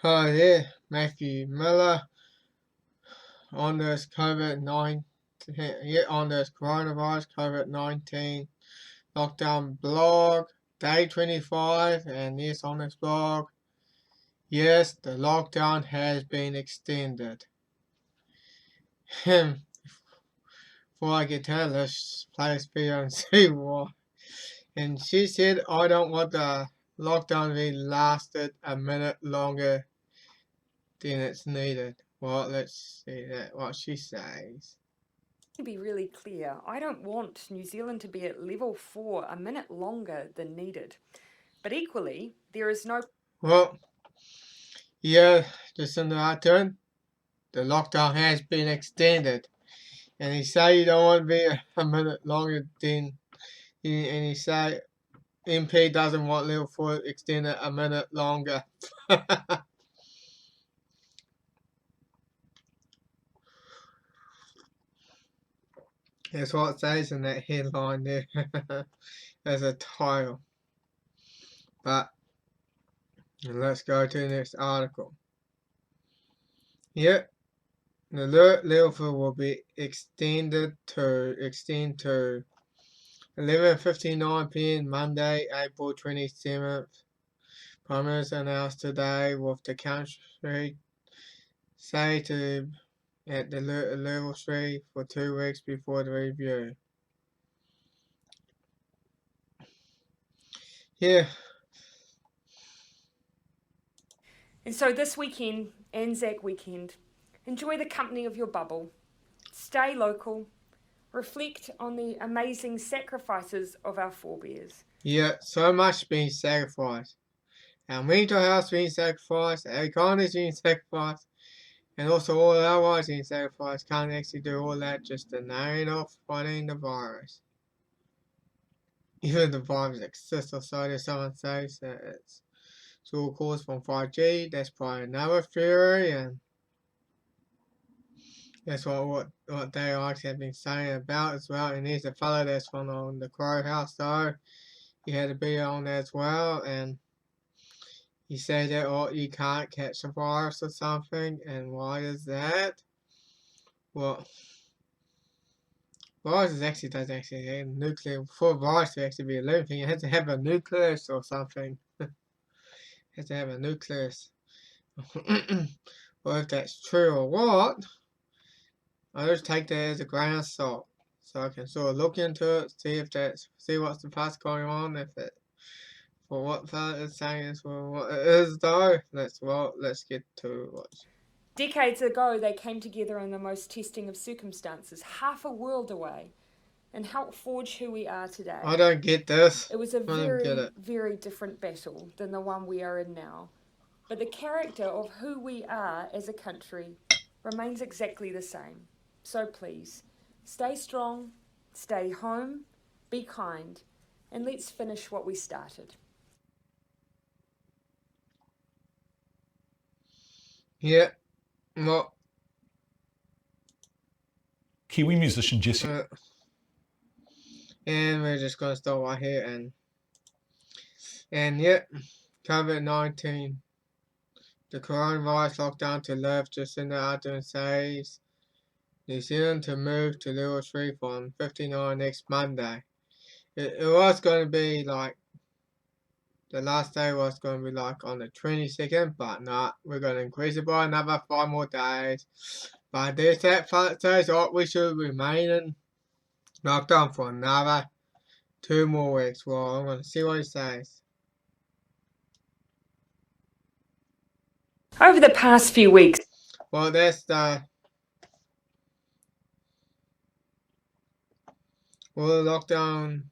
Hi there, Matthew Miller on this COVID-19, on this coronavirus COVID-19 lockdown blog, day 25, and yes, on this blog, yes, the lockdown has been extended. Before I get to her, let's play this video and see why. And she said, I don't want the lockdown to be lasted a minute longer than it's needed. Well, let's see what she says. To be really clear, I don't want New Zealand to be at level 4 a minute longer than needed. But equally, there is no... Well, yeah, just in our turn, the lockdown has been extended. And he say you don't want to be a minute longer than, and he say MP doesn't want level 4 extended a minute longer. That's what it says in that headline there as a title. But let's go to the next article. Yep, the alert level will be extend to 11:59 p.m. Monday, April 27th. Prime Minister announced today with the country say to at the level 3 for 2 weeks before the review. Yeah. And so this weekend, Anzac weekend, enjoy the company of your bubble. Stay local. Reflect on the amazing sacrifices of our forebears. Yeah, so much being sacrificed. Our mental health being sacrificed, our economy's being sacrificed, and also all our lives being sacrificed. Can't actually do all that just to name off fighting the virus. Even the virus exists, or so there's someone says that it's all caused from 5G. That's probably another theory, and that's what they actually have been saying about as well. And there's a fellow that's on the Crow House though. He had a video on that as well, and he said that you can't catch the virus or something. And why is that? Well, viruses actually does actually have nuclear. For a virus to actually be a living thing, it has to have a nucleus or something. It has to have a nucleus. Well, if that's true or what, I just take that as a grain of salt, so I can sort of look into it, see what's the past going on, if it for what that is saying is for what it is though. Let's get to what. Decades ago, they came together in the most testing of circumstances, half a world away, and helped forge who we are today. I don't get this. It was a very different battle than the one we are in now. But the character of who we are as a country remains exactly the same. So please, stay strong, stay home, be kind, and let's finish what we started. Yeah, well, Kiwi musician Jesse. And we're just gonna start right here and yeah, COVID-19, the coronavirus lockdown to lift just in the afternoon says New Zealand to move to level 3 from 59 next Monday. It was going to be like, the last day was going to be like on the 22nd, but nah, we're going to increase it by another 5 more days. But there's that says we should remain in lockdown for another 2 more weeks. Well, I'm going to see what he says. Over the past few weeks, well, that's the will the lockdown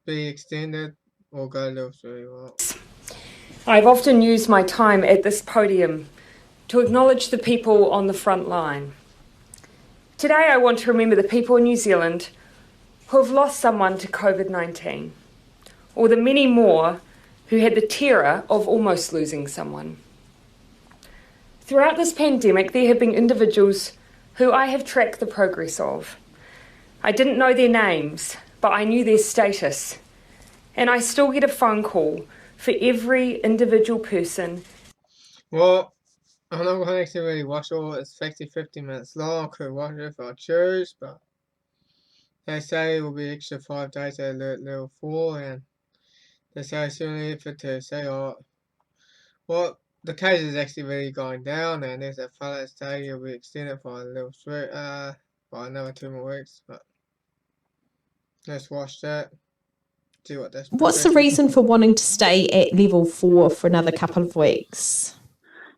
be extended or go level 3? Well, I've often used my time at this podium to acknowledge the people on the front line. Today I want to remember the people in New Zealand who have lost someone to COVID-19, or the many more who had the terror of almost losing someone. Throughout this pandemic, there have been individuals who I have tracked the progress of. I didn't know their names, but I knew their status, and I still get a phone call for every individual person. Well, I'm not going to actually really watch all. It's 50 minutes long. I could watch it if I choose, but they say it will be extra 5 days at level 4, and they say soon for to say, oh, well, the case is actually really going down, and there's a fellow say it'll be extended for a little for another 2 more weeks, but let's watch that. See what this What's the reason for wanting to stay at level 4 for another couple of weeks?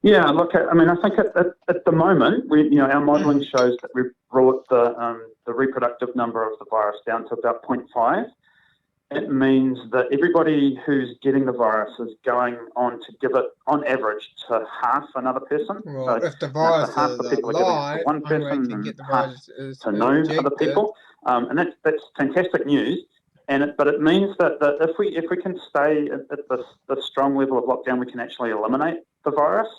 Yeah, look, I mean, I think at the moment, our modelling shows that we've brought the reproductive number of the virus down to about 0.5. It means that everybody who's getting the virus is going on to give it, on average, to half another person. Well, so if the virus half is the people are giving it to one person and half to no other people, and that's fantastic news. But it means that if we can stay at this strong level of lockdown, we can actually eliminate the virus.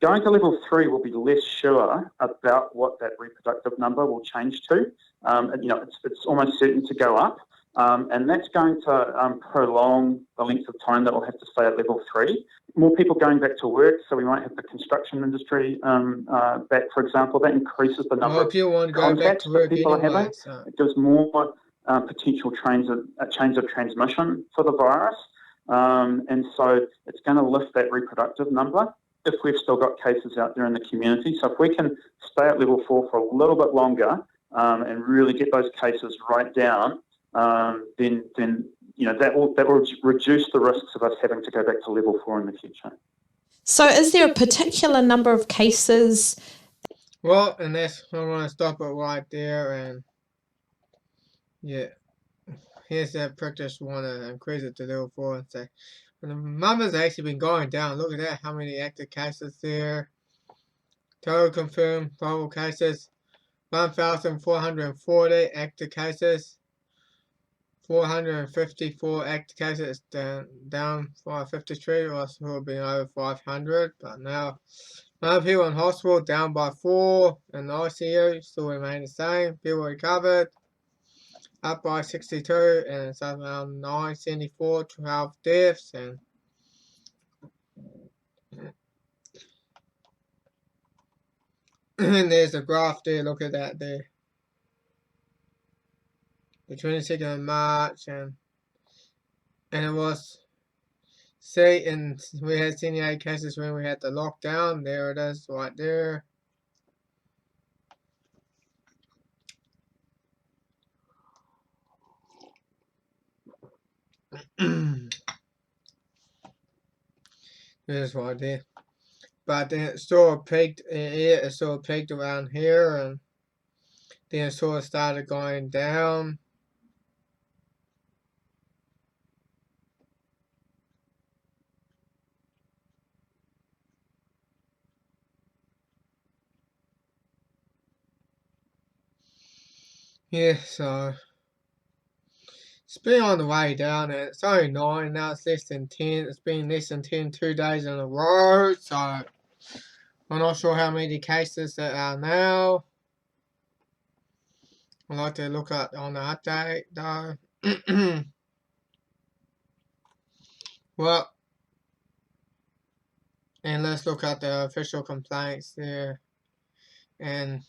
Going to level 3 will be less sure about what that reproductive number will change to. It's almost certain to go up, and that's going to prolong the length of time that we'll have to stay at level 3. More people going back to work, so we might have the construction industry back, for example. That increases the number of contacts that people are having. It gives more potential chains of transmission for the virus, and so it's going to lift that reproductive number if we've still got cases out there in the community. So if we can stay at level 4 for a little bit longer and really get those cases right down, then that will reduce the risks of us having to go back to level 4 in the future. So is there a particular number of cases? Well, and that's, I want to stop it right there, and yeah, here's that practice want to increase it to level 4 and say, the numbers have actually been going down. Look at that, how many active cases there. Total confirmed probable cases, 1,440 active cases. 454 active cases down 553, or else we'll be over 500. But now, people in hospital down by 4, and the ICU still remain the same. People recovered up by 62, and it's around 974, 12 deaths, and there's a graph there. Look at that there. The 22nd of March, and it was, say, and we had 78 cases when we had the lockdown. There it is, right there. There's right there. But then it sort of peaked. It sort of peaked around here, and then it sort of started going down. Yeah, so it's been on the way down, and it's only 9 now. It's less than 10. It's been less than 10 2 days in a row. So I'm not sure how many cases there are now. I'd like to look at on the update though. Well, and let's look at the official complaints there. And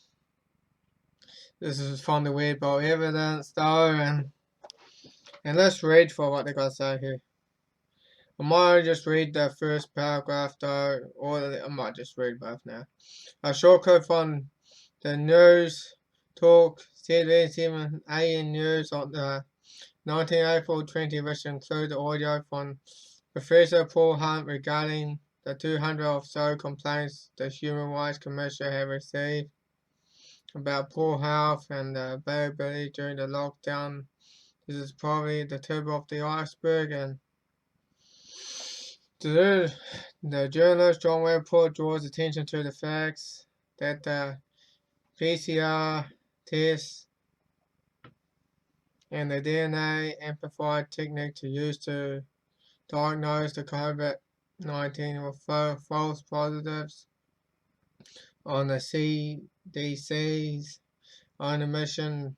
this is from the Weibo evidence though, and let's read for what they got to say here. I might just read the first paragraph though, or I might just read both now. A short quote from the News Talk CB7 AN News on the 19 April 20, which include the audio from Professor Paul Hunt regarding the 200 or so complaints the Human Rights Commission have received about poor health and availability during the lockdown. This is probably the tip of the iceberg, and the journalist John Webport draws attention to the facts that the PCR test and the DNA amplified technique to use to diagnose the COVID-19 were false positives on the CDC's own admission.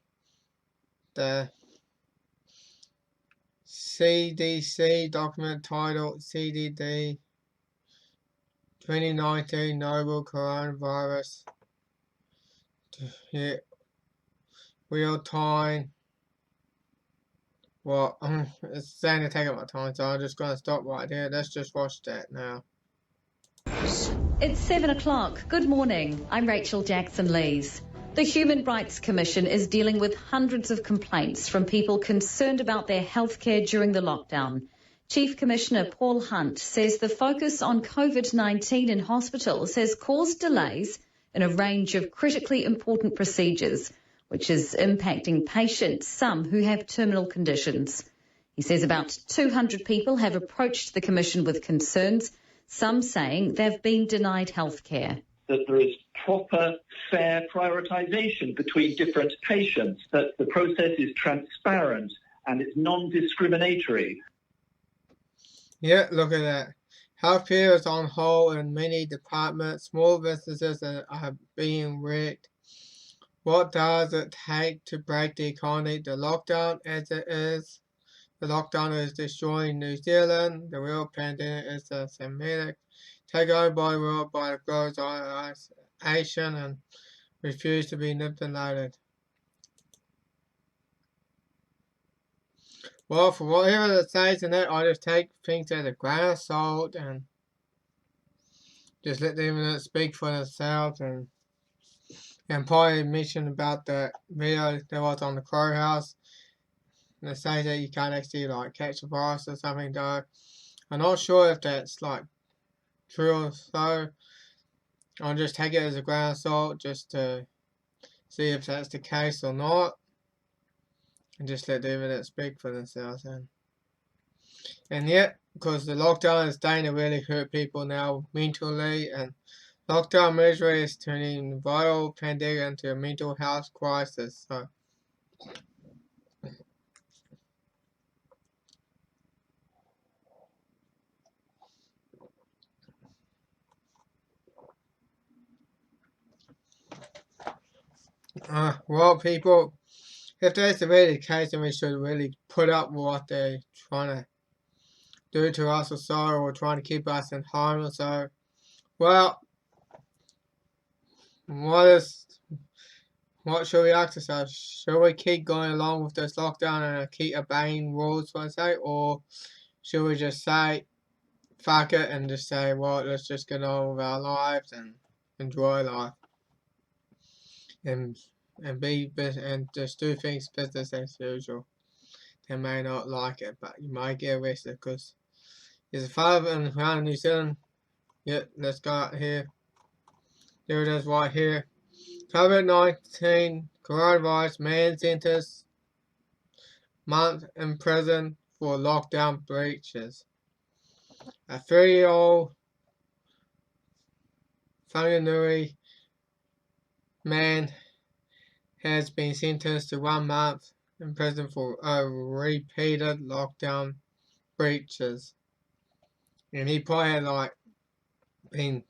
The CDC document titled CDD 2019 novel coronavirus. Yeah, real time. Well, it's saying to take up my time, so I'm just going to stop right there. Let's just watch that now. It's 7 o'clock. Good morning. I'm Rachel Jackson-Lees. The Human Rights Commission is dealing with hundreds of complaints from people concerned about their healthcare during the lockdown. Chief Commissioner Paul Hunt says the focus on COVID-19 in hospitals has caused delays in a range of critically important procedures, which is impacting patients, some who have terminal conditions. He says about 200 people have approached the Commission with concerns, some saying they've been denied healthcare. That there is proper, fair prioritisation between different patients, that the process is transparent and it's non-discriminatory. Yeah, look at that. Healthcare is on hold in many departments. Small businesses are being wrecked. What does it take to break the economy? The lockdown as it is. The lockdown is destroying New Zealand. The real pandemic is a Semitic takeover by the world by the globalization and refuse to be manipulated. Well, for whatever it says in it, I just take things as a grain of salt and just let them speak for themselves. And probably mention about the video that was on the Crow House. And they say that you can't actually like catch a virus or something though. I'm not sure if that's like true or so. I'll just take it as a grain of salt just to see if that's the case or not. And just let the evidence speak for themselves. And yet, because the lockdown is starting to really hurt people now mentally, and lockdown measure is turning the viral pandemic into a mental health crisis. So well, people, if that's really the case, then we should really put up with what they're trying to do to us or so, or trying to keep us in harm or so. Well, what should we ask ourselves? Should we keep going along with this lockdown and keep obeying rules, per se, or should we just say, fuck it, and just say, well, let's just get on with our lives and enjoy life, and just do things business as usual? They may not like it, but you might get arrested because there's a father around New Zealand. Yep, let's go out here. There it is right here. COVID-19 coronavirus man sentenced month in prison for lockdown breaches. A 30-year-old Whanganui man has been sentenced to 1 month in prison for repeated lockdown breaches. And he probably had like been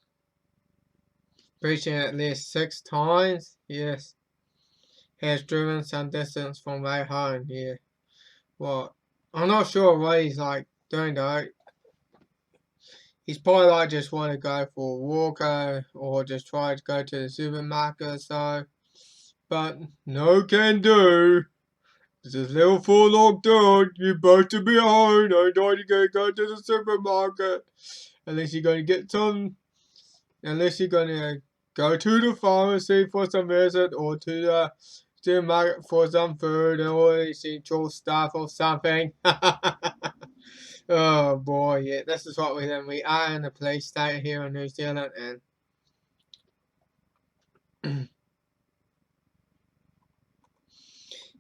breaching at least 6 times. Yes. Has driven some distance from their home. Yeah. Well, I'm not sure what he's like doing though. He's probably like just want to go for a walk or just try to go to the supermarket or so. But no can do. This is level 4 lockdown. You're supposed to be at home. No, you're going to go to the supermarket. Unless you're going to get some. Unless you're going to go to the pharmacy for some medicine or to the supermarket for some food or essential stuff or something. Oh boy, yeah, this is what we are in a police state here in New Zealand, and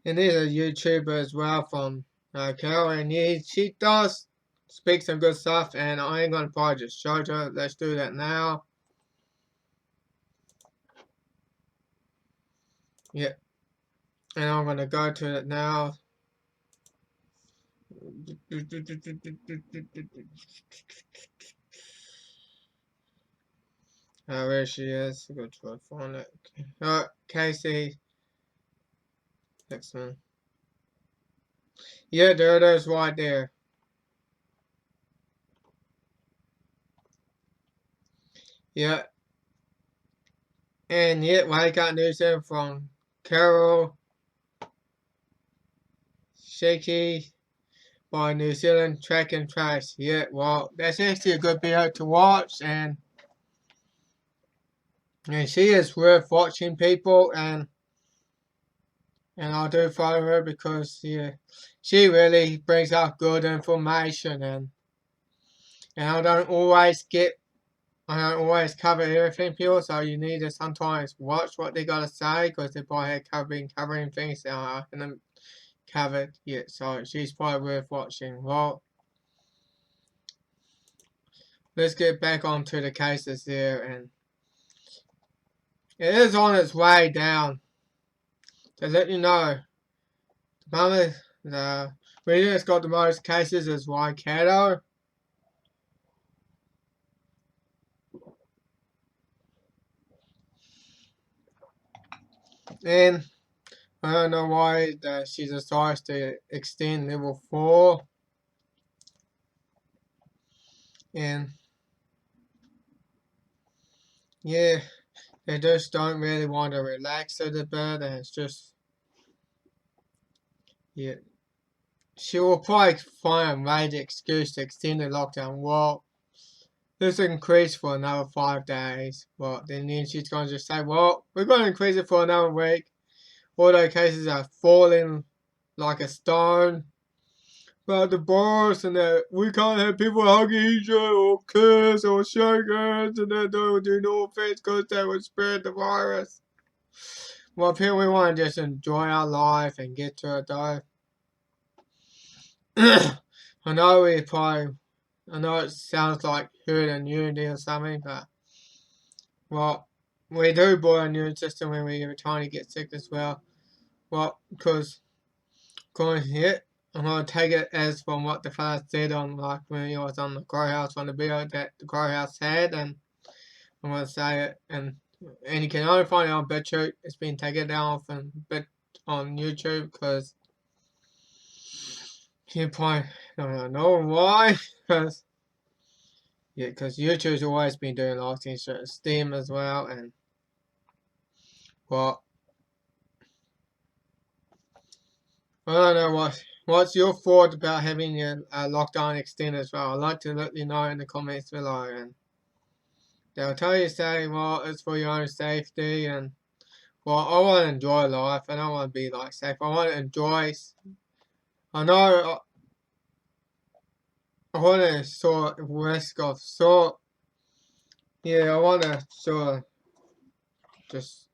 and there's a YouTuber as well from Carol, and yeah, she does speak some good stuff, and I ain't gonna probably just show her. Let's do that now. Yep, and I'm gonna go to it now. Where she is, go to her phone. Casey. Next one. Yeah, there it is right there. Yeah. And yet, we got news in from Carol Shaky by New Zealand Track and Trace. Yeah, well, that's actually a good video to watch, and she is worth watching, people, and I do follow her because she really brings out good information, and I don't always cover everything, people, so you need to sometimes watch what they gotta say, because they probably covering things that I haven't covered yet, so she's probably worth watching. Well, let's get back onto the cases here, and it is on its way down. To let you know, the region that's got the most cases is Waikato. And I don't know why she decides to extend level 4. And yeah, they just don't really want to relax a bit, and it's just, yeah. She will probably find a major excuse to extend the lockdown. Well, this increase for another 5 days. Well, then she's going to just say, well, we're going to increase it for another week. Auto cases are falling like a stone. But the bars and that we can't have people hugging each other or kiss or shake hands, and that don't do no offense because that would spread the virus. Well, people, we want to just enjoy our life and get to it though. I know it sounds like herd immunity or something, but well, we do build an immune system when we're trying to get sick as well. Well, because here, I'm gonna take it as from what the fella said on, like, when he was on the grow house, on the video that the grow house had, and I'm gonna say it, and you can only find it on BitChute. It's been taken down on YouTube because you probably don't know why, because YouTube's always been doing a lot of things to Steam as well, and well, I don't know what's your thought about having a lockdown extended as well. I'd like to let you know in the comments below, and they'll tell you, say, well, it's for your own safety, and well, I want to enjoy life. I don't want to be like safe. I want to enjoy. I know I want to sort of risk of sort. Yeah, I want to sort of just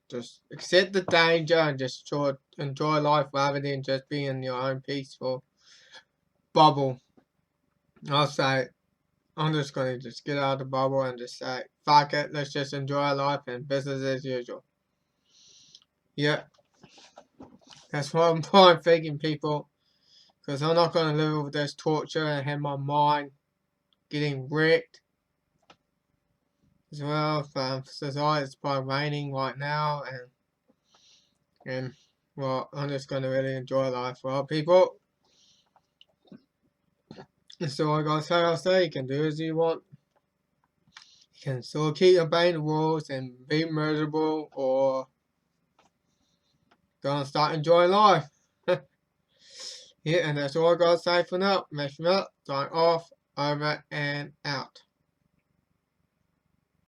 accept the danger and just sort of enjoy life rather than just being in your own peaceful bubble. I'll say, I'm just going to just get out of the bubble and just say, fuck it, let's just enjoy life and business as usual. Yeah, that's what I'm thinking, people, because I'm not going to live with this torture and have my mind getting wrecked as well. It's probably raining right now, and well, I'm just going to really enjoy life. Well, people, so I gotta say, I'll say, you can do as you want. You can still keep obeying the rules and be miserable, or go and start enjoying life. Yeah, and that's all I gotta say for now. Mesh me up, sign off, over and out.